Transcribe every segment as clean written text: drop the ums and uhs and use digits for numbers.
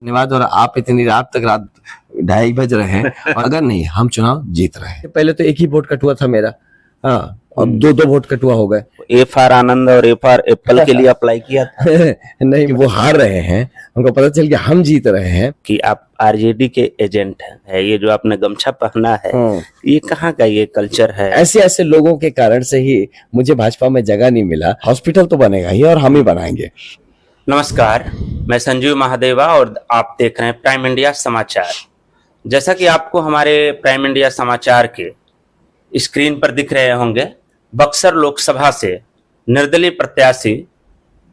धन्यवाद। और आप इतनी रात तक, रात 2:30 बज रहे हैं और अगर नहीं हम चुनाव जीत रहे हैं। पहले तो एक ही वोट कटुआ था मेरा, हाँ, अब 2-2 वोट कटुआ हो गए। एफआर आनंद और एफआर एप्पल के लिए अप्लाई किया था नहीं, वो हार रहे हैं, हमको पता चल गया हम जीत रहे हैं। कि आप आरजेडी के एजेंट हैं। ये जो आपने गमछा पहना है, ये कहाँ का ये कल्चर है? ऐसे ऐसे लोगों के कारण से ही मुझे भाजपा में जगह नहीं मिला। हॉस्पिटल तो बनेगा ही और हम ही बनाएंगे। नमस्कार, मैं संजीव महादेवा और आप देख रहे हैं प्राइम इंडिया समाचार। जैसा कि आपको हमारे प्राइम इंडिया समाचार के स्क्रीन पर दिख रहे होंगे, बक्सर लोकसभा से निर्दलीय प्रत्याशी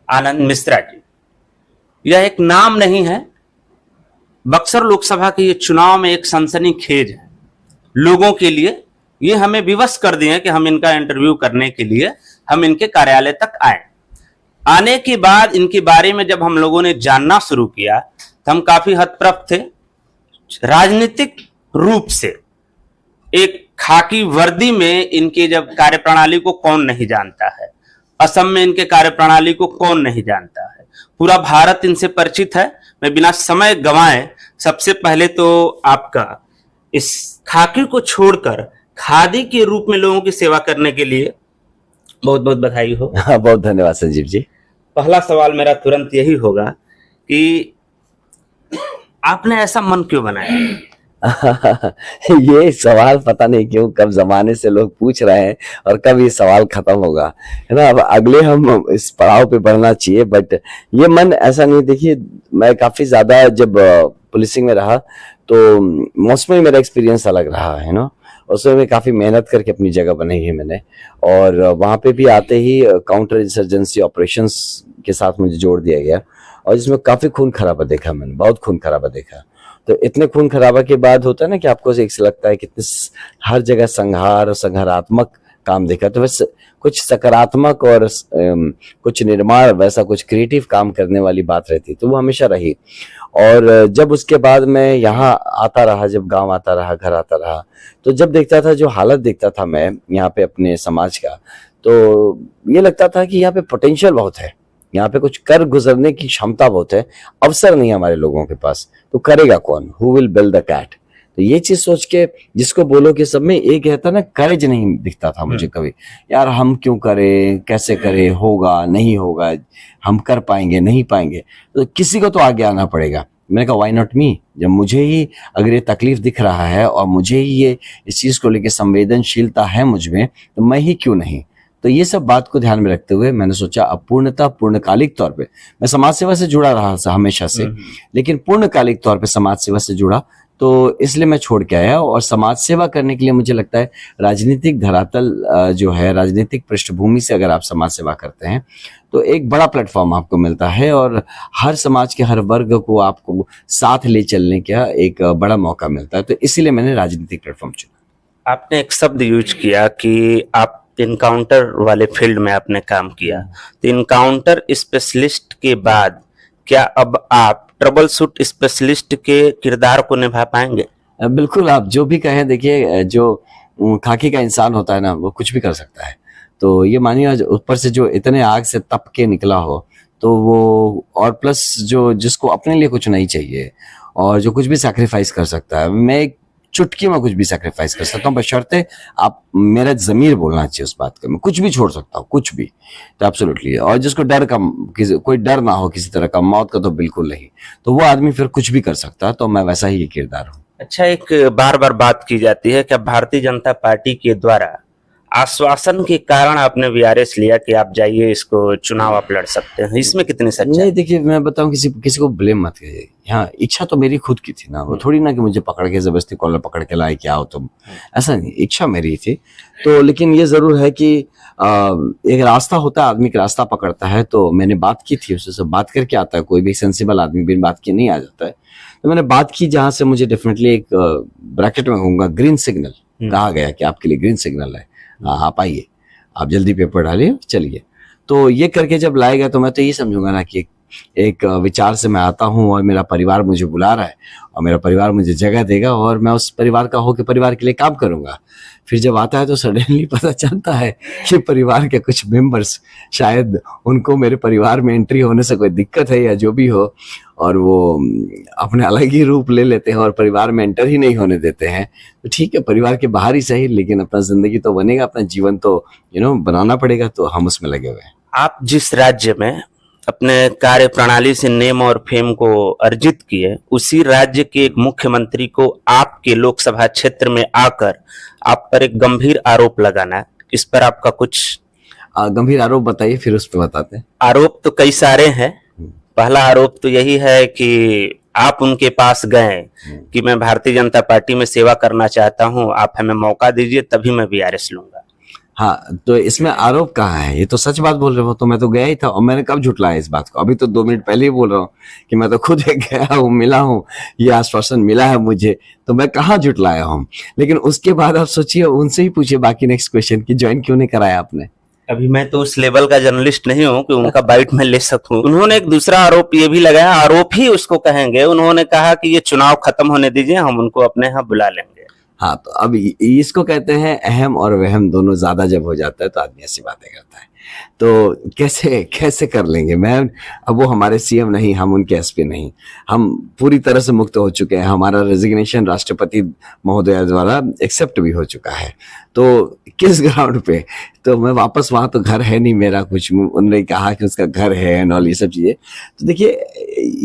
आनंद मिश्रा जी। यह एक नाम नहीं है, बक्सर लोकसभा के ये चुनाव में एक सनसनीखेज है लोगों के लिए। ये हमें विवश कर दिए कि हम इनका इंटरव्यू करने के लिए हम इनके कार्यालय तक आए। आने के बाद इनके बारे में जब हम लोगों ने जानना शुरू किया तो हम काफी हतप्रभ थे। राजनीतिक रूप से एक खाकी वर्दी में इनकी जब कार्यप्रणाली को कौन नहीं जानता है, असम में इनके कार्यप्रणाली को कौन नहीं जानता है, पूरा भारत इनसे परिचित है। मैं बिना समय गंवाए सबसे पहले तो आपका इस खाकी को छोड़कर खादी के रूप में लोगों की सेवा करने के लिए बहुत बहुत बधाई हो। हाँ, बहुत धन्यवाद संजीव जी। पहला सवाल मेरा तुरंत यही होगा कि आपने ऐसा मन क्यों बनाया? ये सवाल पता नहीं क्यों कब जमाने से लोग पूछ रहे हैं और कब ये सवाल खत्म होगा, है ना। अब अगले हम इस पड़ाव पे बढ़ना चाहिए, बट ये मन ऐसा नहीं। देखिए, मैं काफी ज्यादा जब पुलिसिंग में रहा तो मौसमी मेरा एक्सपीरियंस अलग रहा है ना। उसमें मैं काफी मेहनत करके अपनी जगह बनाई है मैंने, और वहां पे भी आते ही काउंटर इंसर्जेंसी ऑपरेशंस के साथ मुझे जोड़ दिया गया, और जिसमें काफी खून खराबा देखा मैंने, बहुत खून खराबा देखा। तो इतने खून खराबा के बाद होता है ना कि आपको एक से लगता है कितने हर जगह संहार और संहारात्मक काम देखा। तो वैसे कुछ सकारात्मक और कुछ निर्माण, वैसा कुछ क्रिएटिव काम करने वाली बात रहती, तो वो हमेशा रही। और जब उसके बाद मैं यहाँ आता रहा, जब गांव आता रहा, घर आता रहा, तो जब देखता था, जो हालत देखता था मैं यहाँ पे अपने समाज का, तो ये लगता था कि यहाँ पे पोटेंशियल बहुत है, यहाँ पे कुछ कर गुजरने की क्षमता बहुत है। अवसर नहीं है हमारे लोगों के पास, तो करेगा कौन? Who will build the cat? तो ये चीज सोच के जिसको बोलो कि सब में एक कहता ना, करेज नहीं दिखता था मुझे कभी। यार हम क्यों करें, कैसे करें, होगा नहीं होगा, हम कर पाएंगे नहीं पाएंगे, तो किसी को तो आगे आना पड़ेगा। मैंने कहा व्हाई नॉट मी? जब मुझे ही अगर ये तकलीफ दिख रहा है और मुझे ही ये इस चीज को लेकर संवेदनशीलता है मुझ में, तो मैं ही क्यों नहीं। तो ये सब बात को ध्यान में रखते हुए मैंने सोचा अपूर्णता पूर्णकालिक तौर पे, मैं समाज सेवा से जुड़ा रहा था हमेशा से, लेकिन पूर्णकालिक तौर पे समाज सेवा से जुड़ा, तो इसलिए मैं छोड़ के आया। और समाज सेवा करने के लिए मुझे लगता है राजनीतिक धरातल जो है, राजनीतिक पृष्ठभूमि से अगर आप समाज सेवा करते हैं तो एक बड़ा प्लेटफॉर्म आपको मिलता है, और हर समाज के हर वर्ग को आपको साथ ले चलने का एक बड़ा मौका मिलता है। तो इसीलिए मैंने राजनीतिक प्लेटफॉर्म चुना। आपने एक शब्द यूज किया कि आप इनकाउंटर वाले फील्ड में आपने काम किया, तो इनकाउंटर स्पेशलिस्ट के बाद क्या अब आप ट्रबल शूट स्पेशलिस्ट के किरदार को निभा पाएंगे? बिल्कुल, आप जो भी कहें। देखिए, जो खाकी का इंसान होता है ना, वो कुछ भी कर सकता है। तो ये मानिए ऊपर से जो इतने आग से तप के निकला हो, तो वो, और प्लस जो जिसको अपने लिए कुछ नहीं चाहिए और जो कुछ भी सैक्रिफाइस कर सकता है, मैं एक चुटकी में कुछ भी सैक्रिफाइस कर सकता हूँ, बशर्ते आप, मेरा जमीर बोलना चाहिए उस बात का। मैं कुछ भी छोड़ सकता हूँ, कुछ भी, तो एब्सोल्युटली। और जिसको डर का, कोई डर ना हो किसी तरह का, मौत का तो बिल्कुल नहीं, तो वो आदमी फिर कुछ भी कर सकता है। तो मैं वैसा ही किरदार हूँ। अच्छा, एक बार बार बात की जाती है कि भारतीय जनता पार्टी के द्वारा आश्वासन के कारण आपने वीआरएस लिया कि आप जाइए, इसको चुनाव आप लड़ सकते हैं, इसमें कितनी सच्चाई? नहीं, देखिए, मैं बताऊं, किसी को ब्लेम मत करिए। यहाँ इच्छा तो मेरी खुद की थी ना, वो थोड़ी ना कि मुझे पकड़ के जबरदस्ती कॉलर पकड़ के लाए क्या हो तुम, ऐसा नहीं। इच्छा मेरी थी तो, लेकिन ये जरूर है कि एक रास्ता होता है, आदमी का रास्ता पकड़ता है। तो मैंने बात की थी उससे, सब बात करके आता है, कोई भी सेंसिबल आदमी बिन बात किए नहीं आ जाता है। तो मैंने बात की जहां से मुझे डेफिनेटली एक ब्रैकेट में कहूंगा ग्रीन सिग्नल कहा गया कि आपके लिए ग्रीन सिग्नल है, आप आइए, आप जल्दी पेपर डालिए, चलिए। तो ये करके जब लाएगा तो मैं तो ये समझूंगा ना कि एक विचार से मैं आता हूँ और मेरा परिवार मुझे बुला रहा है और मेरा परिवार मुझे जगह देगा और मैं उस परिवार का होकर परिवार के लिए काम करूंगा। फिर जब आता है तो सडनली पता चलता है कि परिवार के कुछ मेंबर्स शायद उनको मेरे परिवार में एंट्री होने से कोई दिक्कत है या जो भी हो, और वो अपने अलग ही रूप ले लेते हैं और परिवार में एंटर ही नहीं होने देते हैं। तो ठीक है, परिवार के बाहर ही सही, लेकिन अपना जिंदगी तो बनेगा, अपना जीवन तो बनाना पड़ेगा, तो हम उसमें लगे हुए हैं। आप जिस राज्य में अपने कार्य प्रणाली से नेम और फेम को अर्जित किए, उसी राज्य के एक मुख्यमंत्री को आपके लोकसभा क्षेत्र में आकर आप पर एक गंभीर आरोप लगाना, इस पर आपका कुछ गंभीर आरोप बताइए, फिर उस पर बताते हैं। आरोप तो कई सारे हैं। पहला आरोप तो यही है कि आप उनके पास गए कि मैं भारतीय जनता पार्टी में सेवा करना चाहता हूं, आप हमें मौका दीजिए तभी मैं बीआरएस लूंगा। हाँ, तो इसमें आरोप कहाँ है? ये तो सच बात बोल रहे हो। तो मैं तो गया ही था, और मैंने कब झुटलाया इस बात को? अभी तो 2 मिनट पहले ही बोल रहा हूँ कि मैं तो खुद एक गया हूँ, मिला हूँ, ये आश्वासन मिला है मुझे, तो मैं कहाँ झुटलाया हूँ? लेकिन उसके बाद आप सोचिए, उनसे ही पूछिए बाकी नेक्स्ट क्वेश्चन कि ज्वाइन क्यों नहीं कराया आपने। अभी मैं तो उस लेवल का जर्नलिस्ट नहीं हूं कि उनका बाइट में ले सकूं। उन्होंने एक दूसरा आरोप ये भी लगाया, आरोप ही उसको कहेंगे, उन्होंने कहा कि ये चुनाव खत्म होने दीजिए, हम उनको अपने यहाँ बुला लेंगे। हाँ, तो अब इसको कहते हैं अहम और वहम दोनों ज्यादा जब हो जाता है तो आदमी ऐसी बातें करता है। तो कैसे कर लेंगे? अब वो हमारे सीएम नहीं, हम उनके एसपी नहीं, हम पूरी तरह से मुक्त हो चुके हैं। हमारा रेजिग्नेशन राष्ट्रपति महोदय द्वारा एक्सेप्ट भी हो चुका है। तो किस ग्राउंड पे? तो मैं वापस, वहां तो घर है नहीं मेरा कुछ, उन्होंने कहा कि उसका घर है एंड ऑल, ये सब चीजें। तो देखिए,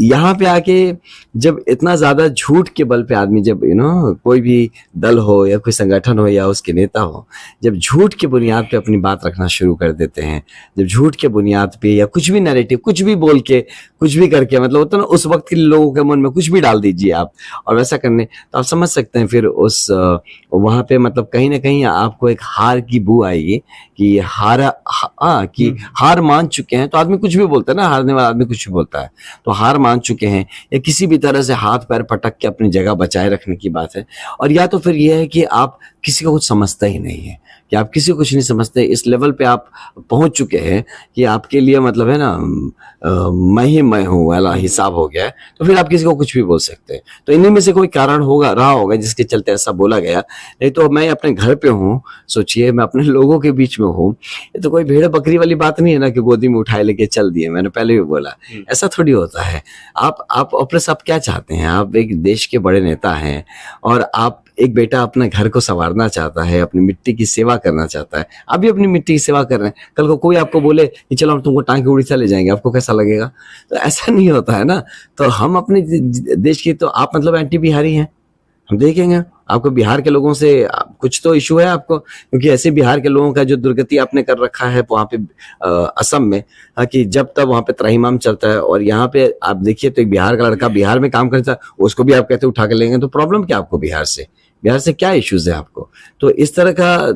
यहाँ पे आके जब इतना ज्यादा झूठ के बल पे आदमी, जब कोई भी दल हो या कोई संगठन हो या उसके नेता हो, जब झूठ के बुनियाद पे अपनी बात रखना शुरू कर देते हैं, जब झूठ के बुनियाद पे या कुछ भी नैरेटिव, कुछ भी बोल के, कुछ भी करके, मतलब होता है ना, उस वक्त के लोगों के मन में कुछ भी डाल दीजिए आप, और वैसा करने, तो आप समझ सकते हैं फिर उस वहां पे मतलब कहीं ना कहीं आपको एक हार की बू आएगी कि हार मान चुके हैं। तो आदमी कुछ भी बोलता है ना, हारने वाला आदमी कुछ भी बोलता है। तो हार मान चुके हैं या किसी भी तरह से हाथ पैर पटक के अपनी जगह बचाए रखने की बात है। और या तो फिर यह है कि आप किसी को कुछ समझता ही नहीं है, कि आप किसी को कुछ नहीं समझते, इस लेवल पे आप पहुंच चुके हैं कि आपके लिए मतलब है ना, मैं हूँ वाला हिसाब हो गया है। तो फिर आप किसी को कुछ भी बोल सकते हैं। तो इन्हीं में से कोई कारण रहा होगा जिसके चलते ऐसा बोला गया। नहीं तो मैं अपने घर पे हूँ, सोचिए, मैं अपने लोगों के बीच में हूँ। ये तो कोई भेड़ बकरी वाली बात नहीं है ना कि गोदी में उठाए लेके चल दिए। मैंने पहले भी बोला, ऐसा थोड़ी होता है। आप अपने सब क्या चाहते हैं? आप एक देश के बड़े नेता हैं और आप एक बेटा अपने घर को संवारना चाहता है, अपनी मिट्टी की सेवा करना चाहता है। आप भी अपनी मिट्टी की सेवा कर रहे हैं। कल को कोई आपको बोले कि चलो हम तुमको टांग के उड़ीसा ले जाएंगे, आपको कैसा लगेगा? तो ऐसा नहीं होता है ना। तो हम अपने देश की, तो आप मतलब एंटी बिहारी हैं, हम देखेंगे। आपको बिहार के लोगों से कुछ तो इशू है आपको, क्योंकि ऐसे बिहार के लोगों का जो दुर्गति आपने कर रखा है वहां पे असम में, कि जब तक वहां पे त्राहिमाम चलता है, और यहाँ पे आप देखिए तो एक बिहार का लड़का बिहार में काम करता है, उसको भी आप कहते उठा के लेंगे। तो प्रॉब्लम क्या आपको? बिहार से क्या इश्यूज है आपको? तो इस तरह का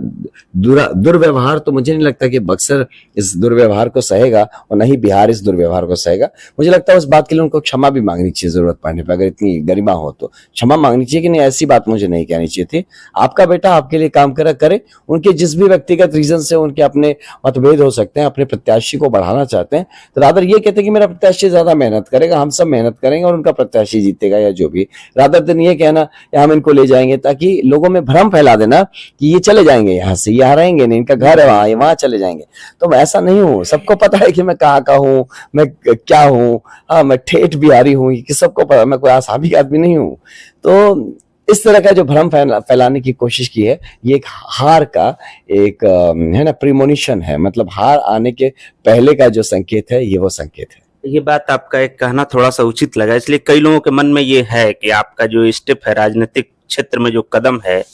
दुर्व्यवहार, तो मुझे नहीं लगता कि बक्सर इस दुर्व्यवहार को सहेगा और नहीं बिहार इस दुर्व्यवहार को सहेगा। मुझे लगता है उस बात के लिए उनको क्षमा भी मांगनी चाहिए, जरूरत पड़ने पर। अगर इतनी गरिमा हो तो क्षमा मांगनी चाहिए कि नहीं, ऐसी बात मुझे नहीं कहनी चाहिए थी। आपका बेटा आपके लिए काम करे। उनके जिस भी व्यक्तिगत रीजन से उनके अपने मतभेद हो सकते हैं, अपने प्रत्याशी को बढ़ाना चाहते हैं, तो रादर ये कहते हैं कि मेरा प्रत्याशी ज्यादा मेहनत करेगा, हम सब मेहनत करेंगे और उनका प्रत्याशी जीतेगा, या जो भी। रादर दिन ये कहना हम इनको ले जाएंगे, ताकि लोगों में भ्रम फैला देना कि ये चले जाएंगे यहाँ से, यहाँ रहेंगे नहीं, इनका घर है वहां चले जाएंगे। तो मैं ऐसा नहीं हूँ। सबको पता है कि मैं कहाँ का हूँ, मैं क्या हूँ। हाँ, मैं ठेठ बिहारी हूँ, कि सबको पता, मैं कोई आसामी आदमी नहीं हूँ। तो इस तरह का जो भ्रम फैलाने की कोशिश की है, ये एक हार का एक है ना, प्रीमोनिशन है। मतलब हार आने के पहले का जो संकेत है, ये वो संकेत है। ये बात आपका एक कहना थोड़ा सा उचित लगा, इसलिए कई लोगों के मन में ये है कि आपका जो स्टेप है, राजनीतिक क्षेत्र में जो कदम है,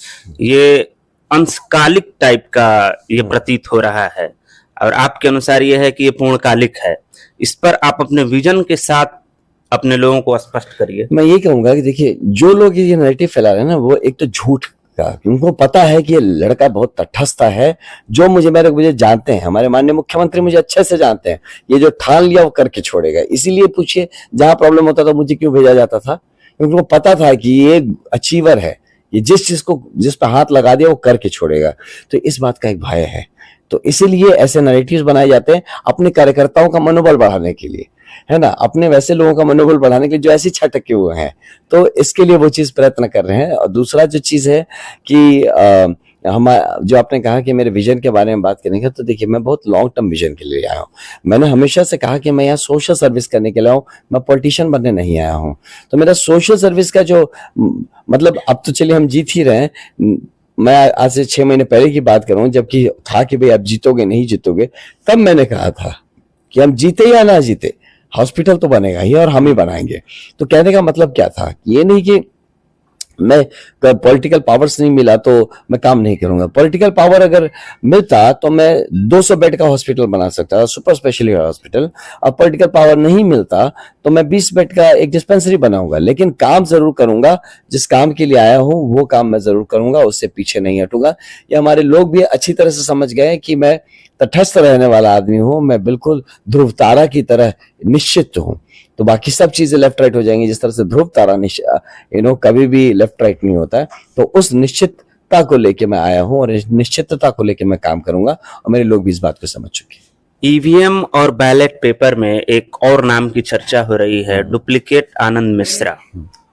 ये अंशकालिक टाइप का ये प्रतीत हो रहा है, और आपके अनुसार ये है कि ये पूर्णकालिक है। इस पर आप अपने विजन के साथ अपने लोगों को स्पष्ट करिए। मैं ये कहूंगा कि देखिए, जो लोग ये नैरेटिव फैला रहे हैं ना, वो एक तो झूठ का, उनको पता है कि ये लड़का बहुत तटस्थ है, जो मुझे जानते हैं, हमारे माननीय मुख्यमंत्री मुझे अच्छे से जानते हैं, ये जो ठान लिया वो करके छोड़ेगा। इसीलिए पूछिए, जहां प्रॉब्लम होता था मुझे क्यों भेजा जाता था, क्योंकि उनको पता था कि ये अचीवर है, ये जिस पर हाथ लगा दिया वो करके छोड़ेगा। तो इस बात का एक भय है। तो इसीलिए ऐसे नैरेटिव्स बनाए जाते हैं अपने कार्यकर्ताओं का मनोबल बढ़ाने के लिए। है ना, अपने वैसे लोगों का मनोबल बढ़ाने के लिए जो ऐसी छटके हुए हैं, तो इसके लिए वो चीज प्रयत्न कर रहे हैं। और दूसरा जो चीज है कि हम जो आपने कहा कि मेरे विजन के बारे में बात करेंगे, तो देखिए मैं बहुत लॉन्ग टर्म विजन के लिए आया हूँ। मैंने हमेशा से कहा कि मैं यहाँ सोशल सर्विस करने के लिए आऊँ, मैं पॉलिटिशियन बनने नहीं आया हूँ। तो मेरा सोशल सर्विस का जो मतलब, अब तो चलिए हम जीत ही रहे हैं। मैं आज से 6 महीने पहले की बात कर रहा हूँ, जबकि था कि भाई आप जीतोगे नहीं जीतोगे, तब मैंने कहा था कि हम जीते या ना जीते, हॉस्पिटल तो बनेगा ही और हम ही बनाएंगे। तो कहने का मतलब क्या था, ये नहीं कि मैं पॉलिटिकल पावर्स नहीं मिला तो मैं काम नहीं करूंगा। पॉलिटिकल पावर अगर मिलता तो मैं 200 बेड का हॉस्पिटल बना सकता था, सुपर स्पेशलिटी हॉस्पिटल। और पॉलिटिकल पावर नहीं मिलता तो मैं 20 बेड का एक डिस्पेंसरी बनाऊंगा, लेकिन काम जरूर करूंगा। जिस काम के लिए आया हूं वो काम मैं जरूर करूंगा, उससे पीछे नहीं हटूंगा। ये हमारे लोग भी अच्छी तरह से समझ गए कि मैं तटस्थ रहने वाला आदमी हूं, मैं बिल्कुल ध्रुव तारा की तरह निश्चित हूं। तो बाकी सब चीजें लेफ्ट राइट हो जाएंगी, जिस तरह से ध्रुव तारा कभी भी लेफ्ट राइट नहीं होता है। तो उस निश्चितता को लेके मैं आया हूं और इस निश्चितता को लेके मैं काम करूंगा, और मेरे लोग भी इस बात को समझ चुके हैं। ईवीएम और बैलेट पेपर में एक और नाम की चर्चा हो रही है, डुप्लीकेट आनंद मिश्रा।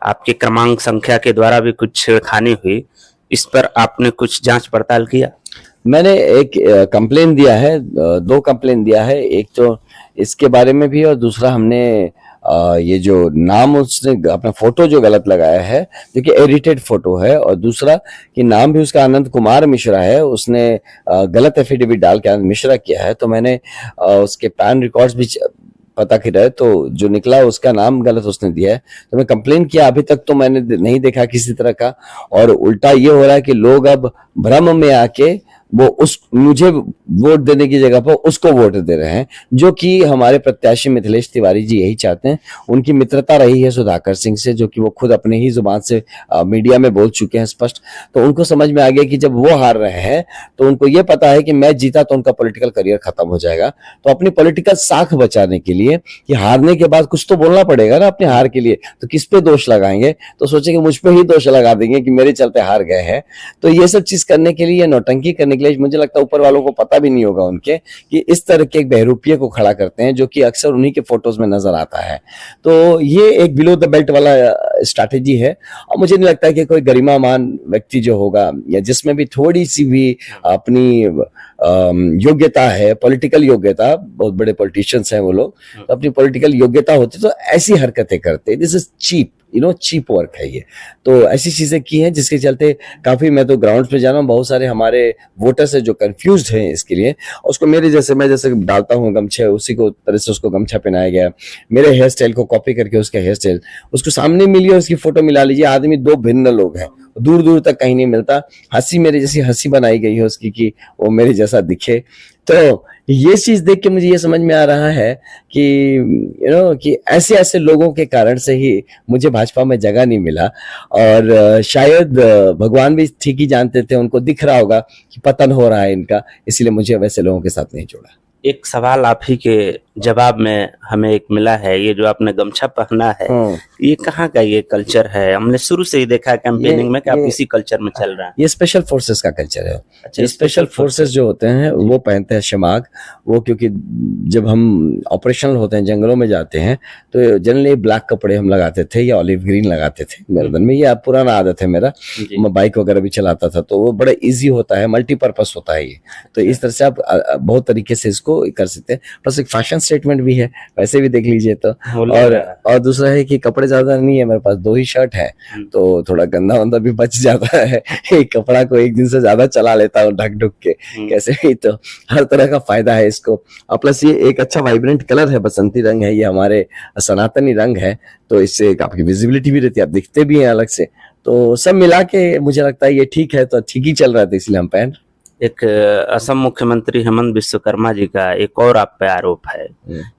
आपके क्रमांक संख्या के द्वारा भी कुछ छेड़खानी हुई, इस पर आपने कुछ जांच पड़ताल किया? मैंने एक कंप्लेन दिया है, 2 कंप्लेन दिया है। एक तो इसके बारे में भी, और दूसरा हमने ये जो नाम उसने अपना फोटो जो गलत लगाया है, देखिए एडिटेड फोटो है, और दूसरा कि नाम भी उसका आनंद कुमार मिश्रा है, उसने गलत एफिडेविट डाल के आनंद मिश्रा किया है। तो मैंने उसके पैन रिकॉर्ड्स भी पता किया है, तो जो निकला उसका नाम गलत उसने दिया है। तो मैं कंप्लेन किया, अभी तक तो मैंने नहीं देखा किसी तरह का। और उल्टा ये हो रहा है कि लोग अब भ्रम में आके वो मुझे वोट देने की जगह पर उसको वोट दे रहे हैं, जो कि हमारे प्रत्याशी मिथिलेश तिवारी जी यही चाहते हैं। उनकी मित्रता रही है सुधाकर सिंह से, जो कि वो खुद अपने ही जुबान से मीडिया में बोल चुके हैं स्पष्ट। तो उनको समझ में आ गया कि जब वो हार रहे हैं तो उनको ये पता है कि मैं जीता तो उनका पॉलिटिकल करियर खत्म हो जाएगा। तो अपनी पॉलिटिकल साख बचाने के लिए, कि हारने के बाद कुछ तो बोलना पड़ेगा ना अपने हार के लिए, तो किस पे दोष लगाएंगे, तो सोचे कि मुझ पे ही दोष लगा देंगे कि मेरे चलते हार गए हैं। तो ये सब चीज करने के लिए, नौटंकी करने के लिए, मुझे लगता है ऊपर वालों को पता भी नहीं होगा उनके, कि इस तरह के एक बहरूपिये को खड़ा करते हैं, जो कि अक्सर उन्हीं के फोटोज में नजर आता है। तो ये एक बिलो द बेल्ट वाला स्ट्रैटेजी है, और मुझे नहीं लगता कि कोई गरिमामान व्यक्ति जो होगा, या जिसमें भी थोड़ी सी भी अपनी योग्यता है, पॉलिटिकल योग्यता, बहुत बड़े पॉलिटिशियंस हैं वो लोग, तो अपनी पॉलिटिकल योग्यता होती तो ऐसी हरकतें करते। This is cheap, cheap work है ये। तो ऐसी चीजें की हैं जिसके चलते काफी, मैं तो ग्राउंड पे जा रहा हूँ, बहुत सारे हमारे वोटर्स है जो कंफ्यूज्ड हैं इसके लिए। उसको मेरे जैसे, मैं जैसे डालता हूँ गमछे, उसी को तरह से उसको गमछा पहनाया गया। मेरे हेयर स्टाइल को कॉपी करके उसका हेयर स्टाइल, उसको सामने मिलिए, उसकी फोटो मिला लीजिए, आदमी 2 भिन्न लोग हैं, दूर दूर तक कहीं नहीं मिलता। हंसी मेरे जैसी हंसी बनाई गई है उसकी, कि वो मेरे जैसा दिखे। तो ये चीज देख के मुझे ये समझ में आ रहा है कि कि ऐसे ऐसे लोगों के कारण से ही मुझे भाजपा में जगह नहीं मिला। और शायद भगवान भी ठीक ही जानते थे, उनको दिख रहा होगा कि पतन हो रहा है इनका, इसलिए मुझे वैसे लोगों के साथ नहीं जोड़ा। एक सवाल आप ही के जवाब में हमें एक मिला है, ये जो आपने गमछा पहना है, ये कहाँ का ये कल्चर है? हमने शुरू से ही देखा है कैंपेनिंग में कि आप इसी कल्चर में चल रहे हैं। ये स्पेशल फोर्सेस का कल्चर है। अच्छा, स्पेशल फोर्सेस जो होते हैं वो पहनते हैं शमाग। वो क्योंकि जब हम ऑपरेशनल होते हैं, जंगलों में जाते हैं, तो जनरली ब्लैक कपड़े हम लगाते थे या ऑलिव ग्रीन लगाते थे गर्दन में। ये पुराना आदत है मेरा, मैं बाइक वगैरह भी चलाता था, तो वो बड़ा ईजी होता है, मल्टीपर्पज होता है ये। तो इस तरह से आप बहुत तरीके से इसको कर सकते हैं। प्लस एक फैशन स्टेटमेंट भी है, वैसे भी देख लीजिए तो। और दूसरा है कि कपड़े ज्यादा नहीं है मेरे पास, 2 ही शर्ट है, तो थोड़ा गंदा वंदा भी बच जाता है। एक कपड़ा को एक दिन से ज्यादा चला लेता हूँ ढक ढुक के कैसे भी, तो हर तरह का फायदा है इसको। और प्लस ये एक अच्छा वाइब्रेंट कलर है, बसंती रंग है, ये हमारे सनातनी रंग है, तो इससे आपकी विजिबिलिटी भी रहती है, आप दिखते भी हैं अलग से। तो सब मिला के मुझे लगता है ये ठीक है, तो ठीक ही चल रहा था, इसलिए हम पहन। एक असम मुख्यमंत्री हेमंत विश्वकर्मा जी का एक और आप पे आरोप है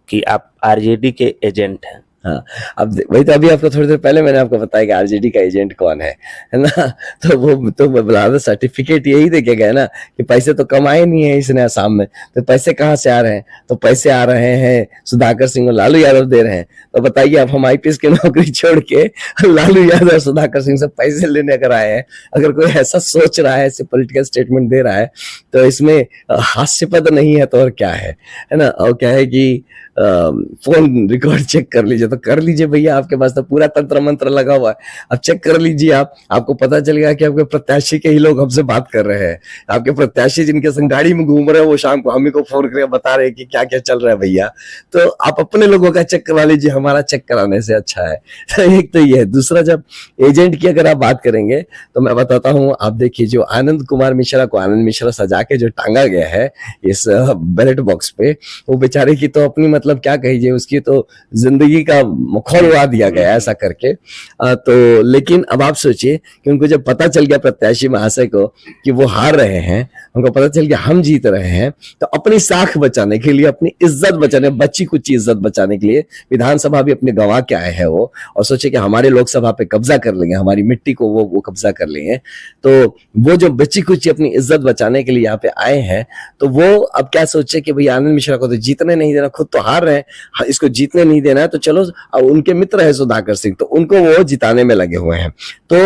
कि आप आरजेडी के एजेंट हैं। हाँ, अब वही तो अभी आपको थोड़ी देर पहले मैंने आपको बताया कि आरजेडी का एजेंट कौन है ना। तो वो तो बराबर सर्टिफिकेट यही देके गए ना कि पैसे तो कमाए नहीं है इसने असम में, तो पैसे कहाँ से आ रहे हैं? तो पैसे आ रहे हैं सुधाकर सिंह और लालू यादव दे रहे हैं। तो बताइए, आप हम आईपीएस की नौकरी छोड़ के लालू यादव और सुधाकर सिंह से पैसे लेने अगर आए हैं, अगर कोई ऐसा सोच रहा है, ऐसे पॉलिटिकल स्टेटमेंट दे रहा है, तो इसमें हास्यपद नहीं है तो और क्या है ना। और क्या है कि फोन रिकॉर्ड चेक कर लीजिए, तो कर लीजिए भैया, आपके पास तो पूरा तंत्र मंत्र लगा हुआ है। अब चेक कर लीजिए, आपको पता चलेगा कि आपके प्रत्याशी के ही लोग हमसे बात कर रहे हैं। आपके प्रत्याशी जिनके संग गाड़ी में घूम रहे हैं वो शाम को हम ही को फोन करके बता रहे हैं कि क्या क्या चल रहा है भैया। तो आप अपने लोगों का चेक करवा लीजिए, हमारा चेक कराने से अच्छा है। तो एक तो ये है। दूसरा, जब एजेंट की अगर आप बात करेंगे तो मैं बताता हूँ, आप देखिए जो आनंद कुमार मिश्रा को आनंद मिश्रा सजा के जो टांगा गया है इस बैलेट बॉक्स पे, वो बेचारे की तो अपनी मतलब क्या कहिए, उसकी तो जिंदगी का मखौल उड़ा दिया गया ऐसा करके। तो लेकिन अब आप सोचिए कि उनको जब पता चल गया प्रत्याशी महाशय को कि वो हार रहे हैं, उनको पता चल गया हम जीत रहे हैं, तो अपनी साख बचाने के लिए, अपनी इज्जत बचाने, बच्ची कुछ इज्जत बचाने के लिए विधानसभा भी अपने गंवा के आए हैं वो, और सोचे कि हमारे लोकसभा पे कब्जा कर लेंगे, हमारी मिट्टी को वो कब्जा कर लेंगे। तो वो जो बच्ची कुछ अपनी इज्जत बचाने के लिए यहाँ पे आए हैं, तो वो अब क्या सोचे कि भैया आनंद मिश्रा को तो जीतने नहीं देना, खुद तो हार रहे हैं, इसको जीतने नहीं देना है, तो चलो उनके मित्र है सुधाकर सिंह, तो उनको वो जिताने में लगे हुए हैं। तो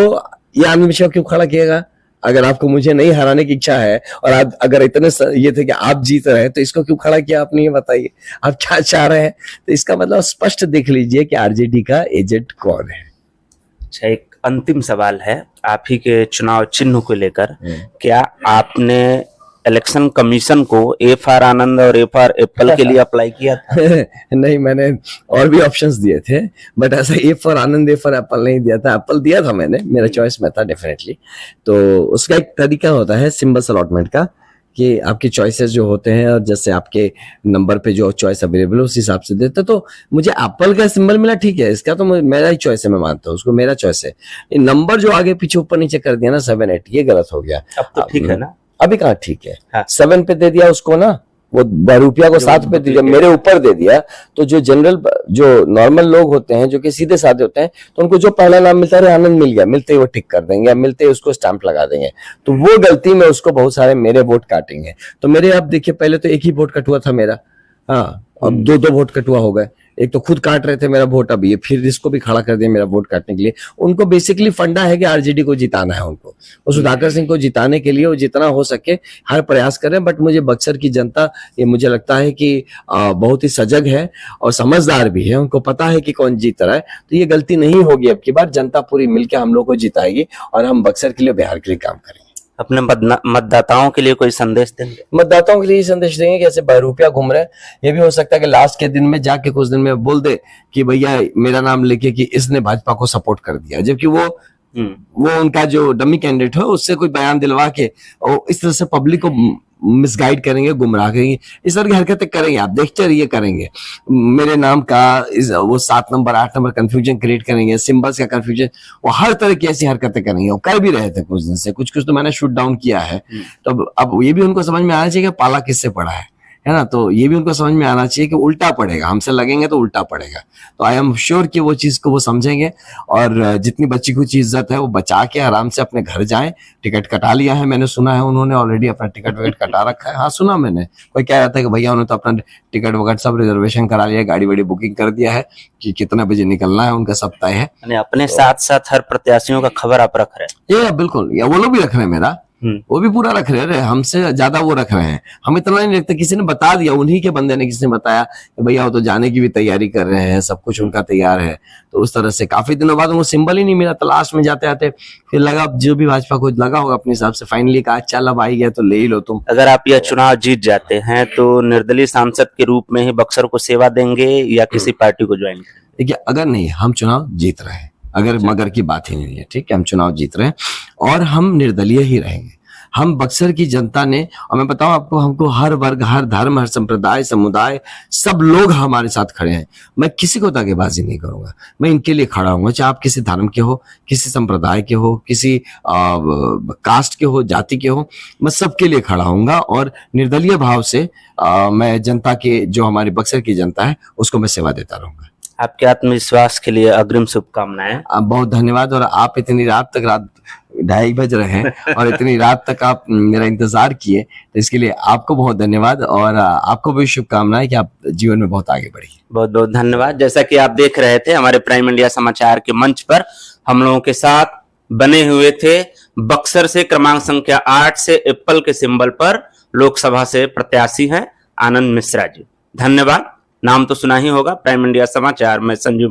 ये आनंद मिश्रा क्यों खड़ा किएगा? अगर आपको मुझे नहीं हराने की इच्छा है और आप अगर इतने ये थे कि आप जीत रहे हैं, तो इसको क्यों खड़ा किया आपने, ये बताइए आप क्या चाह रहे हैं? तो इसका मतलब स्पष्ट देख लीजिए कि आरजेडी का एजेंट कौन है। अच्छा, एक अंतिम सवाल है आप ही के चुनाव चिन्ह को लेकर। क्या आपने इलेक्शन कमीशन को ए फॉर आनंद और ए फॉर एप्पल के लिए अप्लाई किया था? नहीं, मैंने और भी ऑप्शंस दिए थे, बट ऐसा A for Anand A for Apple नहीं दिया था। एप्पल दिया था मैंने, मेरा चॉइस में था डेफिनेटली। तो उसका एक तरीका होता है सिंबल्स अलॉटमेंट का, कि आपकी चॉइसेस जो होते हैं और जैसे आपके नंबर पे जो चॉइस अवेलेबल है उस हिसाब से देते। तो मुझे एप्पल का सिंबल मिला, ठीक है, इसका तो मेरा ही चॉइस है, मैं मानता हूँ उसको, मेरा चॉइस है। नंबर जो आगे पीछे ऊपर नीचे कर दिया ना 7 8, ये गलत हो गया। अब तो ठीक है ना? अभी कहाँ ठीक है? हाँ। 7 पे दे दिया उसको ना, वो रुपया को 7 पे दिया, मेरे ऊपर दे दिया। तो जो जनरल जो नॉर्मल लोग होते हैं, जो कि सीधे साधे होते हैं, तो उनको जो पहला नाम मिलता है आनंद मिल गया, मिलते ही वो टिक कर देंगे, या मिलते ही उसको स्टैंप लगा देंगे। तो वो गलती में उसको बहुत सारे मेरे वोट काटेंगे। तो मेरे, आप देखिए, पहले तो एक ही वोट कटुआ था मेरा, हाँ, अब 2 वोट कटुआ हो गए। एक तो खुद काट रहे थे मेरा वोट, अब ये फिर इसको भी खड़ा कर दिया मेरा वोट काटने के लिए। उनको बेसिकली फंडा है कि आरजेडी को जिताना है उनको, और सुधाकर सिंह को जिताने के लिए वो जितना हो सके हर प्रयास करें। बट मुझे बक्सर की जनता, ये मुझे लगता है कि बहुत ही सजग है और समझदार भी है, उनको पता है कि कौन जीत रहा है। तो ये गलती नहीं होगी, अब की बार जनता पूरी मिलकर हम लोग को जिताएगी और हम बक्सर के लिए, बिहार के लिए काम करेंगे। अपने मतदाताओं के लिए कोई संदेश देंगे? मतदाताओं के लिए संदेश देंगे कि ऐसे बहरूपिया घूम रहे हैं, ये भी हो सकता है कि लास्ट के दिन में जाके कुछ दिन में बोल दे कि भैया मेरा नाम लेके कि इसने भाजपा को सपोर्ट कर दिया, जबकि वो उनका जो डमी कैंडिडेट है उससे कोई बयान दिलवा के और इस तरह से पब्लिक को मिसगाइड करेंगे, गुमराह करेंगे, इस तरह की हरकतें करेंगे। आप देखते रहिए, करेंगे मेरे नाम का वो 7 नंबर 8 नंबर कंफ्यूजन क्रिएट करेंगे, सिंबल्स का कंफ्यूजन, वो हर तरह की ऐसी हरकतें करेंगे। वो कर भी रहे थे कुछ दिन से, कुछ तो मैंने शूट डाउन किया है। तो अब ये भी उनको समझ में आना चाहिए कि पाला किससे पड़ा है ना। तो ये भी उनको समझ में आना चाहिए कि उल्टा पड़ेगा, हमसे लगेंगे तो उल्टा पड़ेगा। तो आई एम श्योर कि वो चीज को वो समझेंगे और जितनी बच्ची कुछ इज्जत है वो बचा के आराम से अपने घर जाएं। टिकट कटा लिया है, मैंने सुना है उन्होंने ऑलरेडी अपना टिकट वगैरह कटा रखा है। हाँ, सुना मैंने, कोई कह रहा था कि भैया उन्होंने तो अपना टिकट वगैरह सब रिजर्वेशन करा लिया है, गाड़ी वाड़ी बुकिंग कर दिया है कि कितना बजे निकलना है, उनका सब तय है। अपने साथ साथ हर प्रत्याशियों का खबर आप रख रहे हैं? ये बिल्कुल, या वो लोग भी रख रहे हैं, मेरा वो भी पूरा रख रहे हैं, हमसे ज्यादा वो रख रहे हैं। हम इतना नहीं रखते, किसी ने बता दिया, उन्हीं के बंदे ने किसी ने बताया कि भैया वो तो जाने की भी तैयारी कर रहे हैं, सब कुछ उनका तैयार है। तो उस तरह से काफी दिनों बाद उनको सिंबल ही नहीं मिला, तलाश में जाते आते फिर लगा, जो भी भाजपा को लगा होगा अपने हिसाब से, फाइनली कहा चल अब आई गया तो ले ही लो तुम। अगर आप यह चुनाव जीत जाते हैं तो निर्दलीय सांसद के रूप में ही बक्सर को सेवा देंगे या किसी पार्टी को ज्वाइन करेंगे? देखिए, अगर नहीं, हम चुनाव जीत रहे हैं, अगर मगर की बात ही नहीं है, ठीक है, हम चुनाव जीत रहे हैं और हम निर्दलीय ही रहेंगे। हम बक्सर की जनता ने, और मैं बताऊं आपको, हमको हर वर्ग, हर धर्म, हर संप्रदाय, समुदाय, सब लोग हमारे साथ खड़े हैं। मैं किसी को दागेबाजी नहीं करूंगा, मैं इनके लिए खड़ा हूंगा, चाहे आप किसी धर्म के हो, किसी संप्रदाय के हो, किसी कास्ट के हो, जाति के हो, मैं सबके लिए खड़ा हूंगा और निर्दलीय भाव से मैं जनता के, जो हमारी बक्सर की जनता है, उसको मैं सेवा देता रहूंगा। आपके आत्मविश्वास के लिए अग्रिम शुभकामनाएं। आप बहुत धन्यवाद। और आप इतनी रात तक, रात 2:30 बज रहे हैं और इतनी रात तक आप मेरा इंतजार किए, तो इसके लिए आपको बहुत धन्यवाद और आपको भी शुभकामनाएं कि आप जीवन में बहुत आगे बढ़िए। बहुत बहुत धन्यवाद। जैसा कि आप देख रहे थे, हमारे प्राइम इंडिया समाचार के मंच पर हम लोगों के साथ बने हुए थे बक्सर से क्रमांक संख्या 8 से एप्पल के सिंबल पर लोकसभा से प्रत्याशी हैं आनंद मिश्रा जी। धन्यवाद। नाम तो सुना ही होगा, प्राइम इंडिया समाचार। मैं संजीव